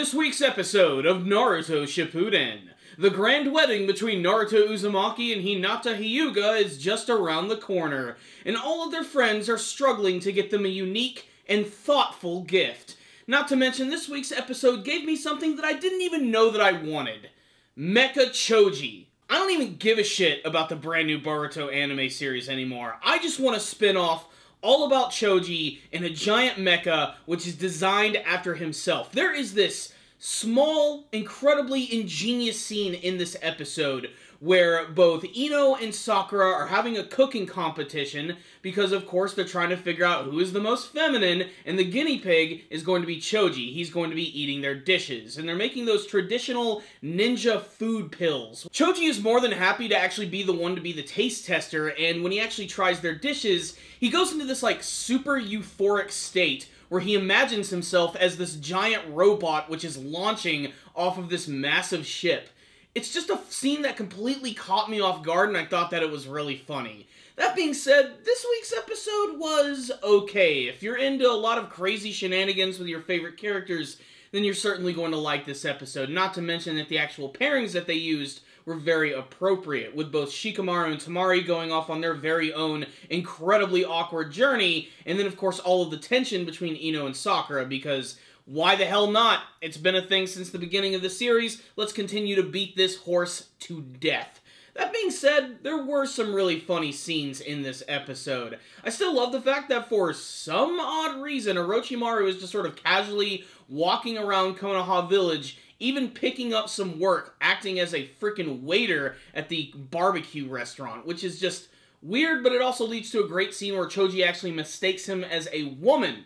this week's episode of Naruto Shippuden. The grand wedding between Naruto Uzumaki and Hinata Hyuga is just around the corner, and all of their friends are struggling to get them a unique and thoughtful gift. Not to mention, this week's episode gave me something that I didn't even know that I wanted. Mecha Choji. I don't even give a shit about the brand new Boruto anime series anymore. I just want a spin-off all about Choji in a giant mecha which is designed after himself. There is this small, incredibly ingenious scene in this episode where both Ino and Sakura are having a cooking competition because, of course, they're trying to figure out who is the most feminine, and the guinea pig is going to be Choji. He's going to be eating their dishes, and they're making those traditional ninja food pills. Choji is more than happy to actually be the one to be the taste tester, and when he actually tries their dishes, he goes into this, like, super euphoric state where he imagines himself as this giant robot which is launching off of this massive ship. It's just a scene that completely caught me off guard, and I thought that it was really funny. That being said, this week's episode was okay. If you're into a lot of crazy shenanigans with your favorite characters, then you're certainly going to like this episode. Not to mention that the actual pairings that they used were very appropriate, with both Shikamaru and Temari going off on their very own incredibly awkward journey, and then of course all of the tension between Ino and Sakura, because why the hell not? It's been a thing since the beginning of the series. Let's continue to beat this horse to death. That being said, there were some really funny scenes in this episode. I still love the fact that for some odd reason, Orochimaru is just sort of casually walking around Konoha Village, even picking up some work, acting as a freaking waiter at the barbecue restaurant, which is just weird, but it also leads to a great scene where Choji actually mistakes him as a woman.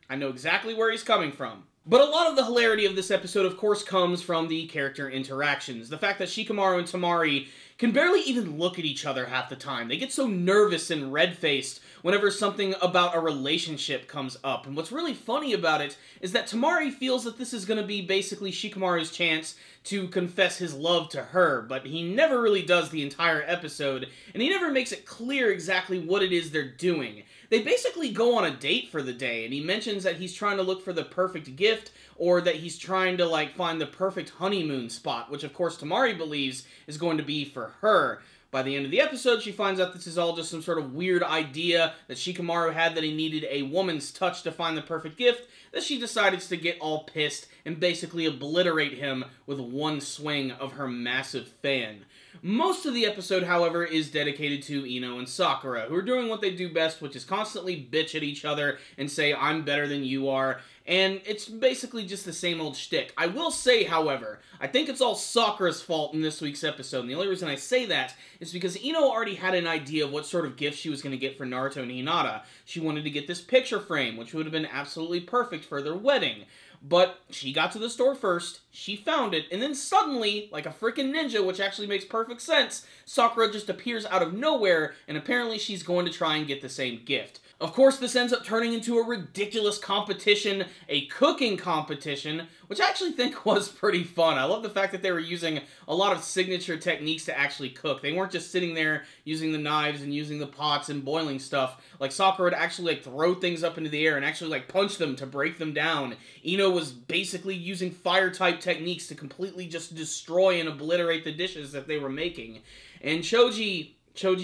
I know exactly where he's coming from. But a lot of the hilarity of this episode, of course, comes from the character interactions. The fact that Shikamaru and Temari can barely even look at each other half the time. They get so nervous and red-faced whenever something about a relationship comes up. And what's really funny about it is that Temari feels that this is going to be basically Shikamaru's chance to confess his love to her, but he never really does the entire episode, and he never makes it clear exactly what it is they're doing. They basically go on a date for the day, and he mentions that he's trying to look for the perfect gift, or that he's trying to, like, find the perfect honeymoon spot, which, of course, Temari believes is going to be for her. By the end of the episode, she finds out this is all just some sort of weird idea that Shikamaru had, that he needed a woman's touch to find the perfect gift, that she decides to get all pissed and basically obliterate him with one swing of her massive fan. Most of the episode, however, is dedicated to Ino and Sakura, who are doing what they do best, which is constantly bitch at each other and say, I'm better than you are, and it's basically just the same old shtick. I will say, however, I think it's all Sakura's fault in this week's episode, and the only reason I say that is because Ino already had an idea of what sort of gift she was going to get for Naruto and Hinata. She wanted to get this picture frame, which would have been absolutely perfect for their wedding. But she got to the store first, she found it, and then suddenly, like a freaking ninja, which actually makes perfect sense, Sakura just appears out of nowhere, and apparently she's going to try and get the same gift. Of course, this ends up turning into a ridiculous competition, a cooking competition, which I actually think was pretty fun. I love the fact that they were using a lot of signature techniques to actually cook. They weren't just sitting there using the knives and using the pots and boiling stuff. Like, Sakura would actually, like, throw things up into the air and actually, like, punch them to break them down. Ino was basically using fire-type techniques to completely just destroy and obliterate the dishes that they were making. And Choji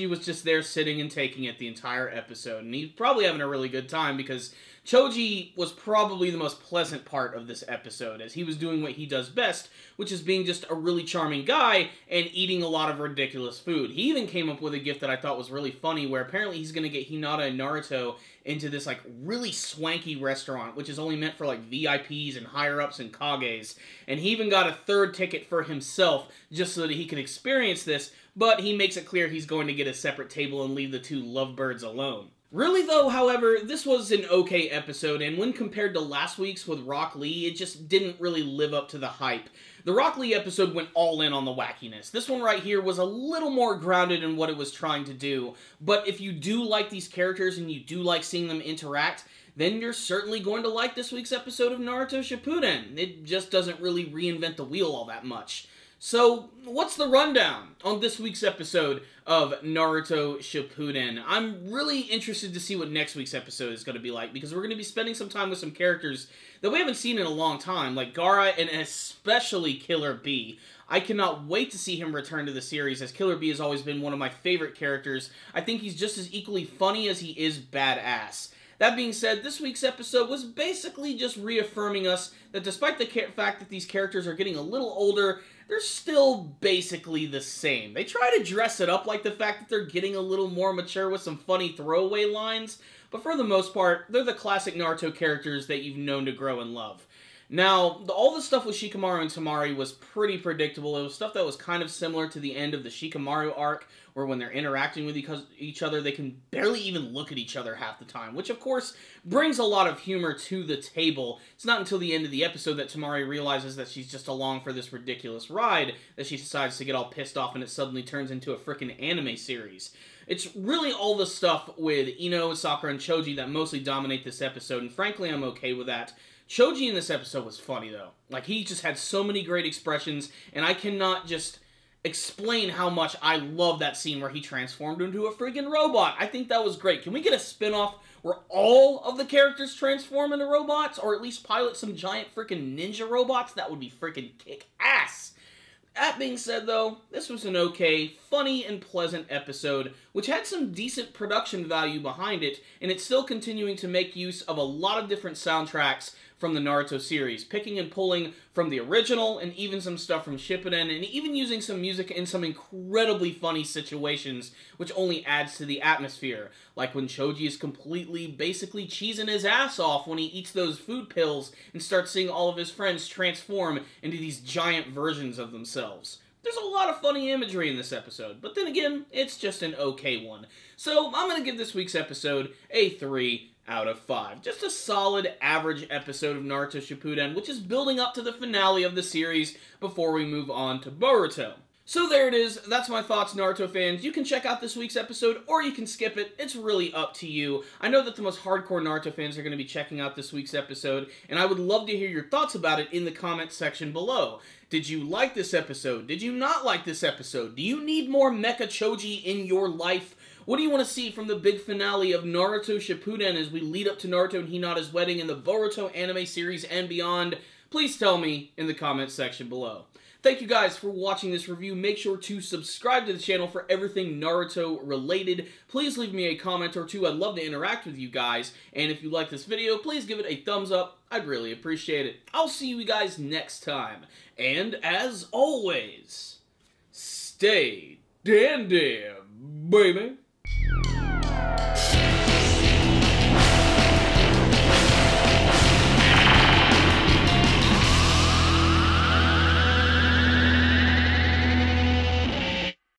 was just there sitting and taking it the entire episode, and he's probably having a really good time because Choji was probably the most pleasant part of this episode, as he was doing what he does best, which is being just a really charming guy and eating a lot of ridiculous food. He even came up with a gift that I thought was really funny, where apparently he's going to get Hinata and Naruto into this, like, really swanky restaurant, which is only meant for, like, VIPs and higher-ups and Kages, and he even got a third ticket for himself just so that he could experience this, but he makes it clear he's going to get a separate table and leave the two lovebirds alone. Really though, however, this was an okay episode, and when compared to last week's with Rock Lee, it just didn't really live up to the hype. The Rock Lee episode went all in on the wackiness. This one right here was a little more grounded in what it was trying to do, but if you do like these characters and you do like seeing them interact, then you're certainly going to like this week's episode of Naruto Shippuden. It just doesn't really reinvent the wheel all that much. So, what's the rundown on this week's episode of Naruto Shippuden? I'm really interested to see what next week's episode is going to be like, because we're going to be spending some time with some characters that we haven't seen in a long time, like Gaara and especially Killer Bee. I cannot wait to see him return to the series, as Killer Bee has always been one of my favorite characters. I think he's just as equally funny as he is badass. That being said, this week's episode was basically just reaffirming us that despite the fact that these characters are getting a little older, they're still basically the same. They try to dress it up like the fact that they're getting a little more mature with some funny throwaway lines, but for the most part, they're the classic Naruto characters that you've known to grow and love. Now, all the stuff with Shikamaru and Temari was pretty predictable. It was stuff that was kind of similar to the end of the Shikamaru arc, where when they're interacting with each other, they can barely even look at each other half the time, which of course brings a lot of humor to the table. It's not until the end of the episode that Temari realizes that she's just along for this ridiculous ride that she decides to get all pissed off, and it suddenly turns into a freaking anime series. It's really all the stuff with Ino, Sakura, and Choji that mostly dominate this episode, and frankly, I'm okay with that. Choji in this episode was funny, though. Like, he just had so many great expressions, and I cannot just explain how much I love that scene where he transformed into a freaking robot. I think that was great. Can we get a spin-off where all of the characters transform into robots, or at least pilot some giant freaking ninja robots? That would be freaking kick-ass. That being said, though, this was an okay, funny, and pleasant episode, which had some decent production value behind it, and it's still continuing to make use of a lot of different soundtracks from the Naruto series, picking and pulling from the original, and even some stuff from Shippuden, and even using some music in some incredibly funny situations, which only adds to the atmosphere, like when Choji is completely, basically cheesing his ass off when he eats those food pills and starts seeing all of his friends transform into these giant versions of themselves. There's a lot of funny imagery in this episode, but then again, it's just an okay one. So I'm going to give this week's episode a 3 out of 5. Just a solid, average episode of Naruto Shippuden, which is building up to the finale of the series before we move on to Boruto. So there it is. That's my thoughts, Naruto fans. You can check out this week's episode, or you can skip it. It's really up to you. I know that the most hardcore Naruto fans are going to be checking out this week's episode, and I would love to hear your thoughts about it in the comments section below. Did you like this episode? Did you not like this episode? Do you need more Mecha Choji in your life? What do you want to see from the big finale of Naruto Shippuden as we lead up to Naruto and Hinata's wedding in the Boruto anime series and beyond? Please tell me in the comments section below. Thank you guys for watching this review. Make sure to subscribe to the channel for everything Naruto related. Please leave me a comment or two. I'd love to interact with you guys. And if you like this video, please give it a thumbs up. I'd really appreciate it. I'll see you guys next time. And as always, stay dandy, baby.